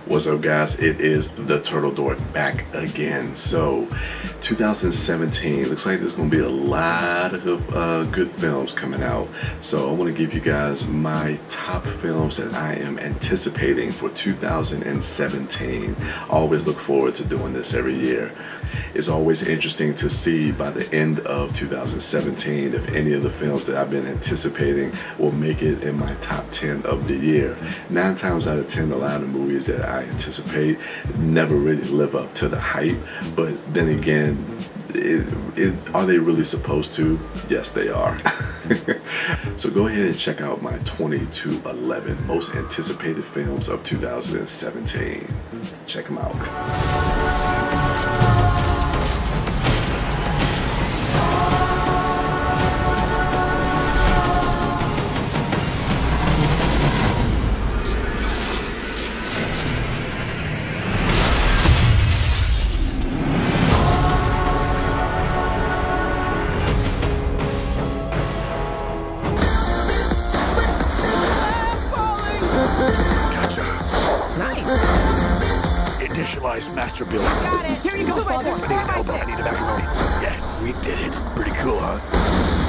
What's up, guys? It is the TurtleDork back again. So 2017 looks like there's gonna be a lot of good films coming out. So I want to give you guys my top films that I am anticipating for 2017. I always look forward to doing this every year. It's always interesting to see by the end of 2017 if any of the films that I've been anticipating will make it in my top 10 of the year. 9 times out of 10, a lot of movies that I anticipate never really live up to the hype, but then again, are they really supposed to? Yes, they are. So go ahead and check out my 20 to 11 most anticipated films of 2017. Check them out. Initialize master building. Got it. Here you go, father. I need an elbow. I need a macaroni. Yes, we did it. Pretty cool, huh?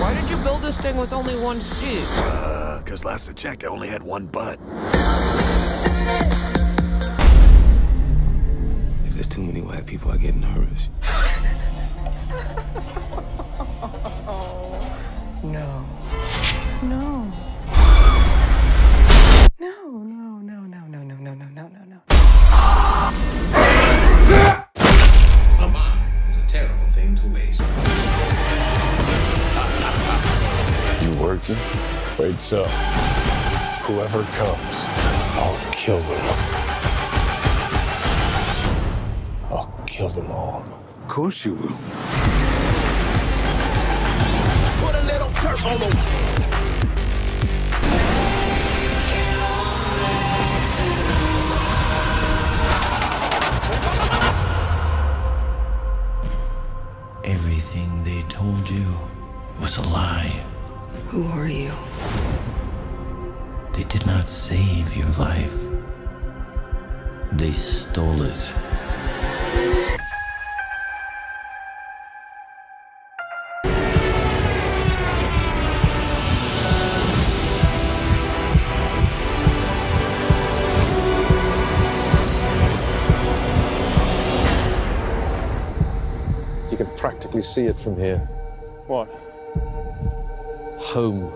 Why did you build this thing with only one seat? Because last I checked, I only had one butt. If there's too many white people, I get nervous. No. No. No, no, no, no, no, no, no, no, no, no, no. A bomb is a terrible thing to waste. You working? Afraid so. Whoever comes, I'll kill them. I'll kill them all. Of course you will. Put a little curse on them. Everything they told you was a lie. Who are you? They did not save your life. They stole it. You can practically see it from here. What? Home.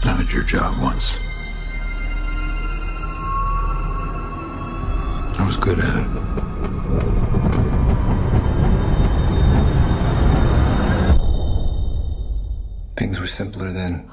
I had your job once. I was good at it. Things were simpler then.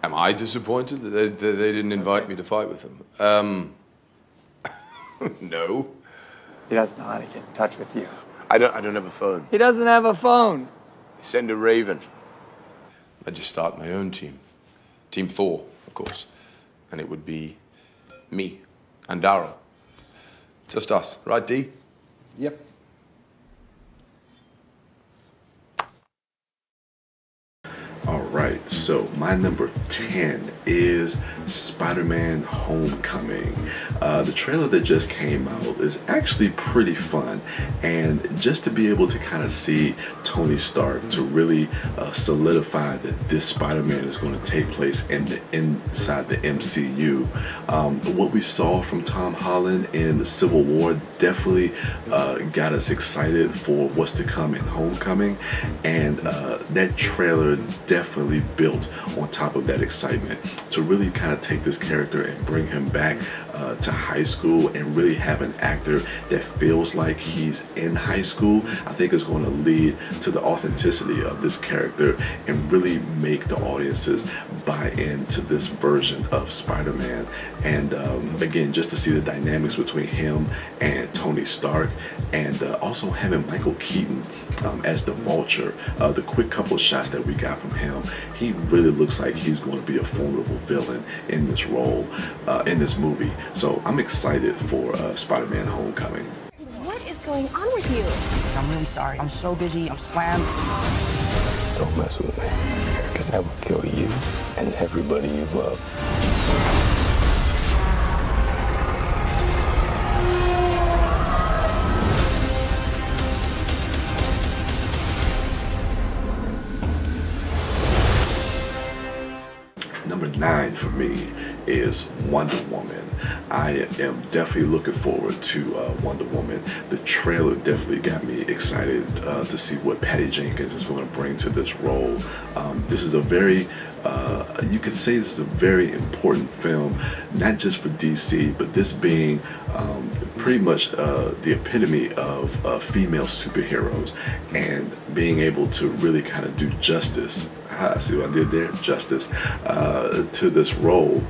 Am I disappointed that they didn't invite me to fight with them? No. He doesn't know how to get in touch with you. I don't have a phone. He doesn't have a phone. Send a raven. I just start my own team. Team Thor, of course. And it would be me and Daryl. Just us, right, D? Yep. All right, so my number 10 is Spider-Man Homecoming. The trailer that just came out is actually pretty fun, and just to be able to kind of see Tony Stark to really solidify that this Spider-Man is going to take place inside the MCU. What we saw from Tom Holland in the Civil War definitely got us excited for what's to come in Homecoming, and that trailer definitely built on top of that excitement to really kind of take this character and bring him back to high school and really have an actor that feels like he's in high school. I think is going to lead to the authenticity of this character and really make the audiences buy into this version of Spider-Man. And again, just to see the dynamics between him and Tony Stark, and also having Michael Keaton as the Vulture. The quick couple shots that we got from him, he really looks like he's going to be a formidable villain in this role, in this movie. So I'm excited for Spider-Man Homecoming. What is going on with you? I'm really sorry. I'm so busy. I'm slammed. Don't mess with me, because I will kill you and everybody you love. Number 9 for me is Wonder Woman. I am definitely looking forward to Wonder Woman. The trailer definitely got me excited to see what Patty Jenkins is going to bring to this role. This is a very, you could say this is a very important film, not just for DC, but this being pretty much the epitome of female superheroes, and being able to really kind of do justice. See what I did there? Justice to this role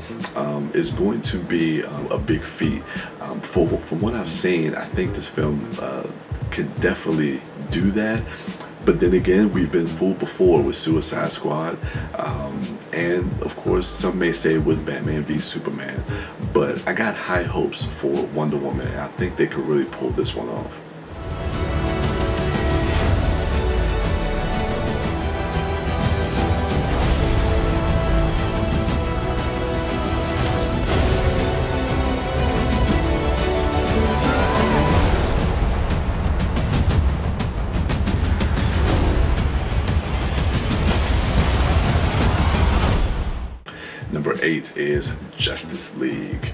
is going to be a big feat. From what I've seen, I think this film can definitely do that. But then again, we've been fooled before with Suicide Squad, and of course some may say with Batman v Superman. But I got high hopes for Wonder Woman, and I think they could really pull this one off. Number 8 is Justice League.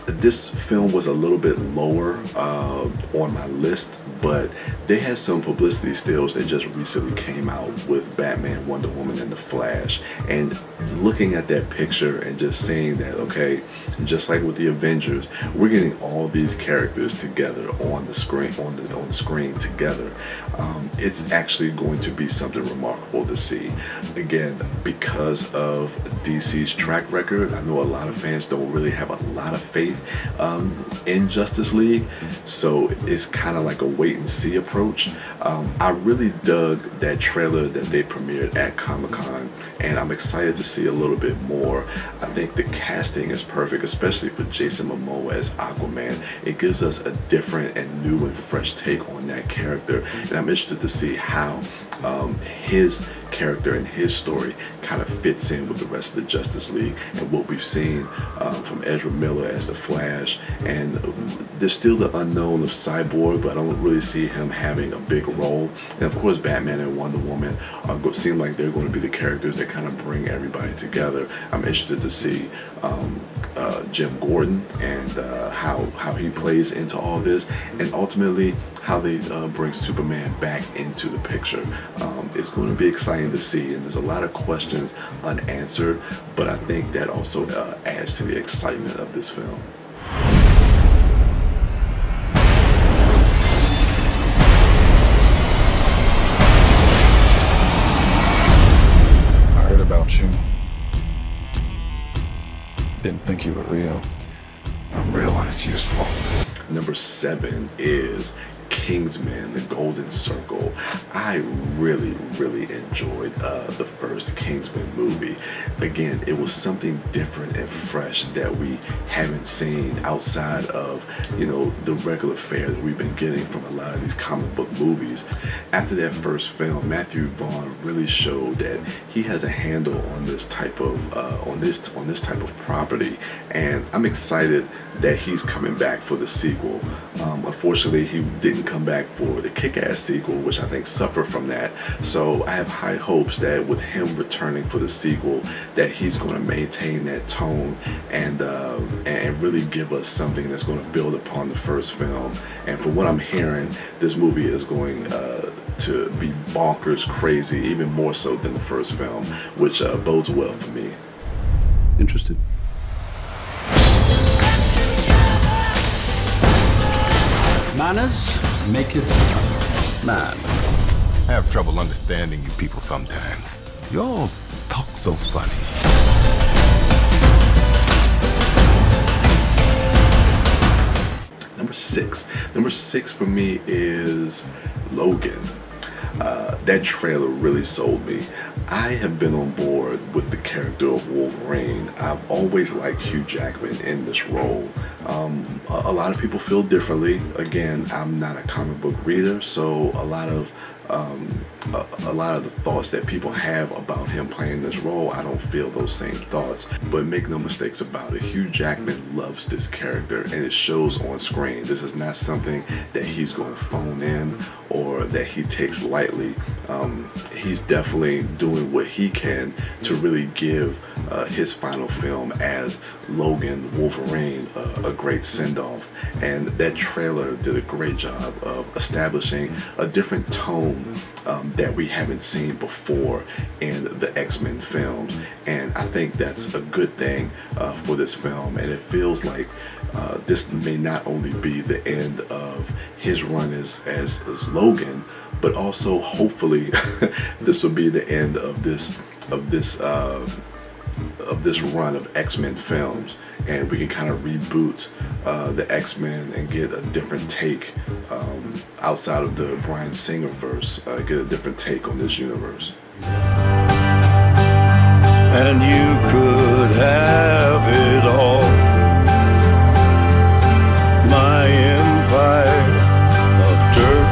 This film was a little bit lower on my list, but they had some publicity stills that just recently came out with Batman, Wonder Woman, and The Flash. And looking at that picture and just seeing that, okay, just like with the Avengers, we're getting all these characters together on the screen, on the screen together. It's actually going to be something remarkable to see. Again, because of DC's track record, I know a lot of fans don't really have a lot of faith in Justice League, so it's kind of like a wait and see approach. I really dug that trailer that they premiered at Comic-Con, and I'm excited to see a little bit more. I think the casting is perfect, especially for Jason Momoa as Aquaman. It gives us a different and new and fresh take on that character, and I'm interested to see how his character and his story kind of fits in with the rest of the Justice League and what we've seen from Ezra Miller as the Flash. And there's still the unknown of Cyborg, but I don't really see him having a big role. And of course, Batman and Wonder Woman seem like they're going to be the characters that kind of bring everybody together. I'm interested to see Jim Gordon and how he plays into all this, and ultimately how they bring Superman back into the picture. It's going to be exciting to see, and there's a lot of questions unanswered, but I think that also adds to the excitement of this film. I heard about you. Didn't think you were real. I'm real when it's useful. Number 7 is Kingsman, The Golden Circle. I really enjoyed the first Kingsman movie. Again, it was something different and fresh that we haven't seen outside of, you know, the regular fare that we've been getting from a lot of these comic book movies. After that first film, Matthew Vaughn really showed that he has a handle on this type of on this type of property, and I'm excited that he's coming back for the sequel. Unfortunately, he didn't come back for the Kick-Ass sequel, which I think suffered from that. So I have high hopes that with him returning for the sequel, that he's going to maintain that tone and really give us something that's going to build upon the first film. And from what I'm hearing, this movie is going to be bonkers crazy, even more so than the first film, which bodes well for me. Interested? Manners maketh man. I have trouble understanding you people sometimes. You all talk so funny. Number six for me is Logan. That trailer really sold me. I have been on board with the character of Wolverine. I've always liked Hugh Jackman in this role. A lot of people feel differently. Again, I'm not a comic book reader, so a lot of the thoughts that people have about him playing this role, I don't feel those same thoughts. But make no mistakes about it, Hugh Jackman loves this character, and it shows on screen. This is not something that he's going to phone in or that he takes lightly. He's definitely doing what he can to really give his final film as Logan Wolverine a great send-off. And that trailer did a great job of establishing a different tone that we haven't seen before in the X-Men films, and I think that's a good thing for this film. And it feels like this may not only be the end of his run as Logan, but also hopefully this will be the end of this run of X-Men films, and we can kind of reboot the X-Men and get a different take outside of the Bryan Singer verse, get a different take on this universe. And you could have it all, my empire of dirt.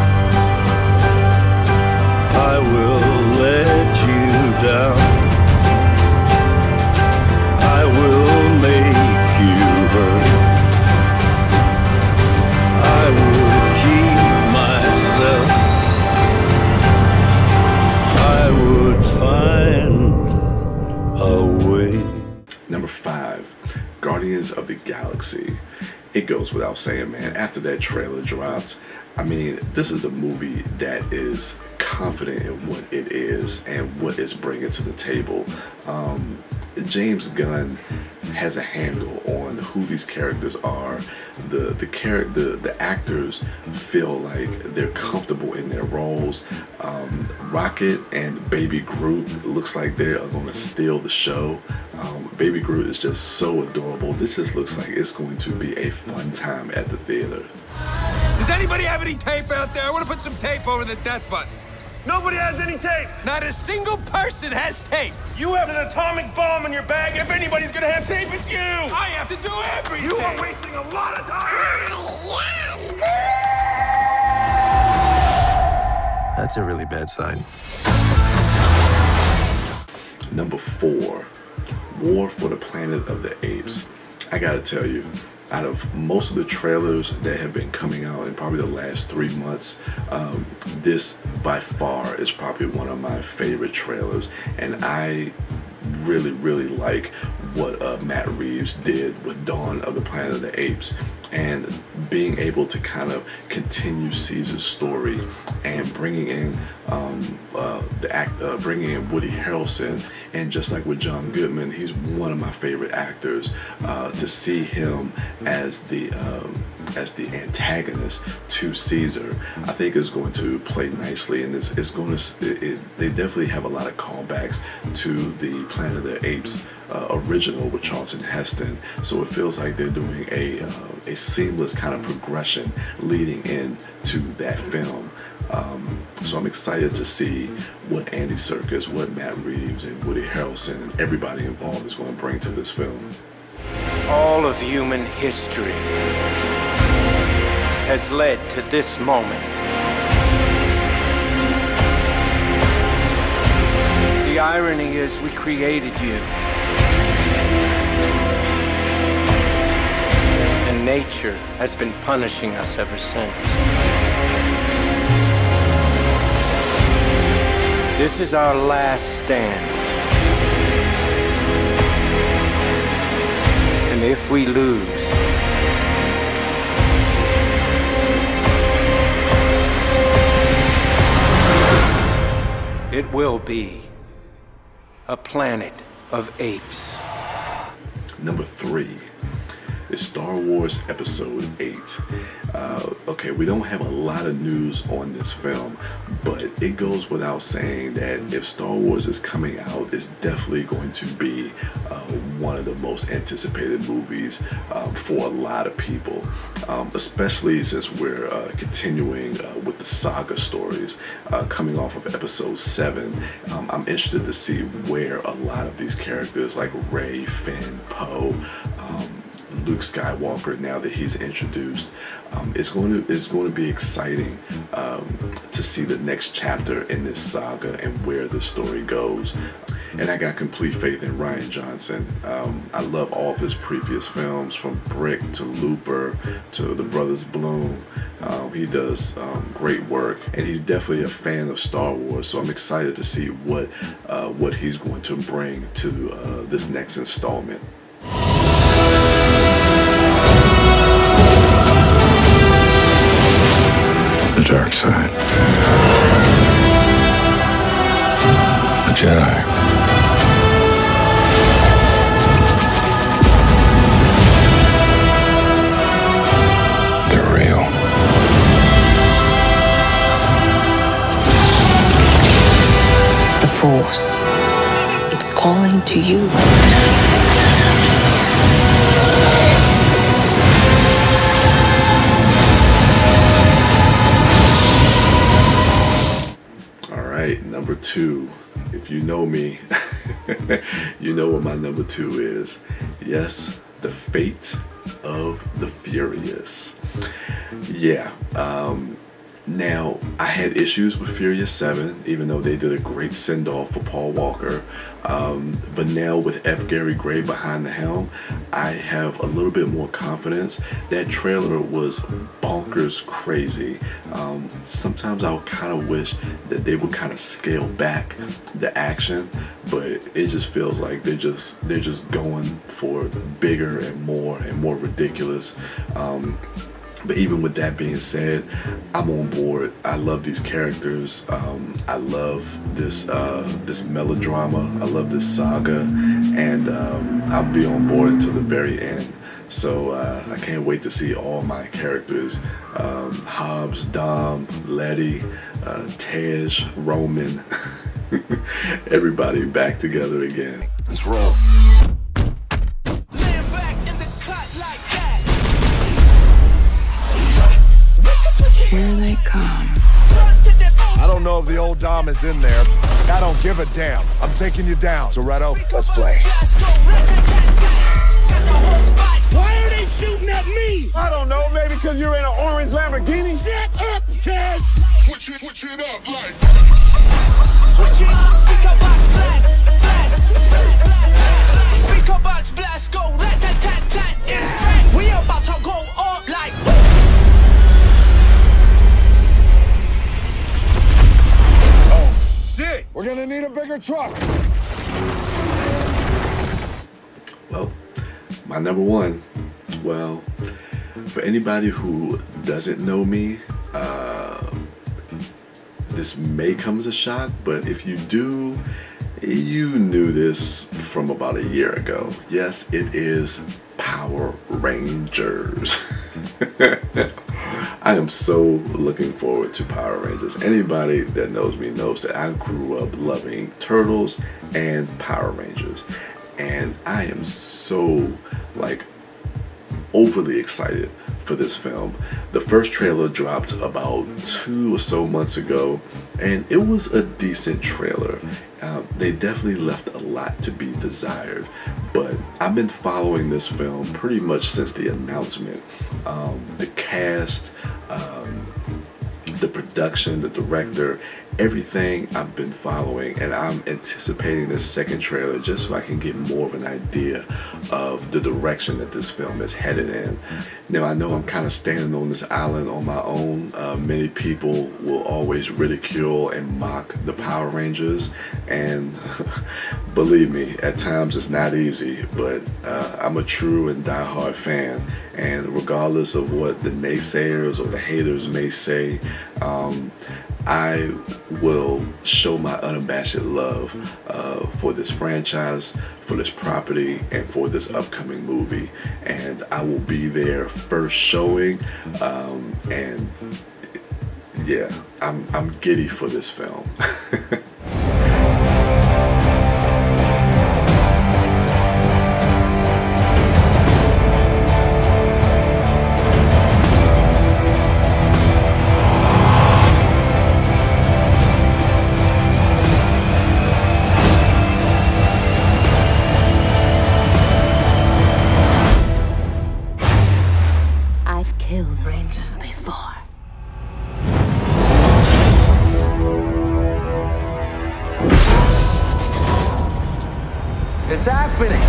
I will let you down, I will make you hurt, I will keep myself, I would find a way. Number 5, Guardians of the Galaxy. It goes without saying, man, after that trailer dropped, I mean, this is a movie that is confident in what it is and what it's bringing to the table. James Gunn has a handle on who these characters are. The actors feel like they're comfortable in their roles. Rocket and Baby Groot looks like they are going to steal the show. Baby Groot is just so adorable. This just looks like it's going to be a fun time at the theater. Does anybody have any tape out there? I want to put some tape over the death button. Nobody has any tape. Not a single person has tape. You have an atomic bomb in your bag. If anybody's gonna have tape, it's you. I have to do everything. You are wasting a lot of time. That's a really bad sign. Number 4, War for the Planet of the Apes. I gotta tell you, out of most of the trailers that have been coming out in probably the last 3 months, this by far is probably one of my favorite trailers, and I really like what Matt Reeves did with Dawn of the Planet of the Apes, and being able to kind of continue Caesar's story and bringing in bringing in Woody Harrelson, and just like with John Goodman, he's one of my favorite actors. To see him as the antagonist to Caesar, I think is going to play nicely, and it's going to. They definitely have a lot of callbacks to the Planet of the Apes original with Charlton Heston. So it feels like they're doing a seamless kind of progression leading into that film. So I'm excited to see what Andy Serkis, what Matt Reeves, and Woody Harrelson, and everybody involved is going to bring to this film. All of human history has led to this moment. The irony is we created you. And nature has been punishing us ever since. This is our last stand. And if we lose, it will be a planet of apes. Number 3 is Star Wars Episode 8. Okay, we don't have a lot of news on this film, but it goes without saying that if Star Wars is coming out, it's definitely going to be one of the most anticipated movies for a lot of people, especially since we're continuing with the saga stories coming off of Episode 7. I'm interested to see where a lot of these characters like Rey, Finn, Poe, Luke Skywalker, now that he's introduced, it's going to be exciting to see the next chapter in this saga and where the story goes. And I got complete faith in Rian Johnson. I love all of his previous films, from Brick to Looper to The Brothers Bloom. He does great work, and he's definitely a fan of Star Wars. So I'm excited to see what he's going to bring to this next installment. The dark side. A Jedi. They're real. The Force. It's calling to you. Number 2, if you know me, you know what my number 2 is. Yes, The Fate of the Furious. Yeah, now I had issues with Furious 7, even though they did a great send-off for Paul Walker. But now with F. Gary Gray behind the helm, I have a little bit more confidence. That trailer was bonkers crazy. Sometimes I would kind of wish that they would kind of scale back the action, but it just feels like they're just going for bigger and more ridiculous. But even with that being said, I'm on board. I love these characters. I love this melodrama. I love this saga, and I'll be on board until the very end. So I can't wait to see all my characters: Hobbs, Dom, Letty, Tej, Roman, everybody back together again. Let's roll. Here they come. I don't know if the old Dom is in there. I don't give a damn. I'm taking you down. Toretto, let's play. Why are they shooting at me? I don't know. Maybe because you're in an orange Lamborghini? Shut up, Tez! Switch it up, like. Switch it up, speaker box blast, blast. Speaker box blast, go rat-tat-tat-tat. In fact, we about to go up like. Shit! We're gonna need a bigger truck. Well, my number 1. Well, for anybody who doesn't know me, this may come as a shock, but if you do, you knew this from about a year ago. Yes, it is Power Rangers. I am so looking forward to Power Rangers. Anybody that knows me knows that I grew up loving Turtles and Power Rangers. and I am so like overly excited for this film. The first trailer dropped about 2 or so months ago, and it was a decent trailer. They definitely left a lot to be desired, but I've been following this film pretty much since the announcement. The cast, the production, the director, everything I've been following, and I'm anticipating this second trailer just so I can get more of an idea of the direction that this film is headed in. Now, I know I'm kind of standing on this island on my own. Many people will always ridicule and mock the Power Rangers, and believe me, at times it's not easy, but I'm a true and diehard fan, and regardless of what the naysayers or the haters may say, I will show my unabashed love for this franchise, for this property, and for this upcoming movie. And I will be there first showing, and yeah, I'm giddy for this film. I've killed Rangers before. It's happening.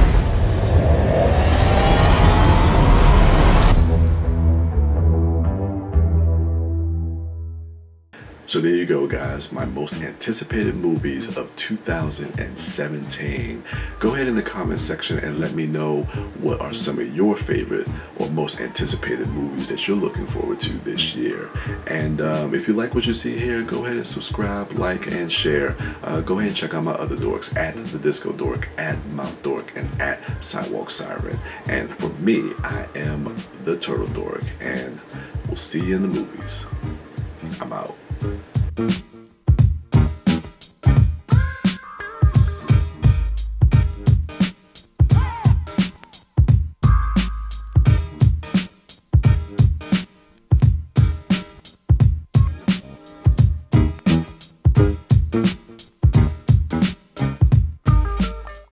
So there you go, guys, my most anticipated movies of 2017. Go ahead in the comment section and let me know what are some of your favorite or most anticipated movies that you're looking forward to this year. And if you like what you see here, go ahead and subscribe, like, and share. Go ahead and check out my other dorks at the Disco Dork, at Mouth Dork, and at Sidewalk Siren. And for me, I am the Turtle Dork, and we'll see you in the movies. I'm out.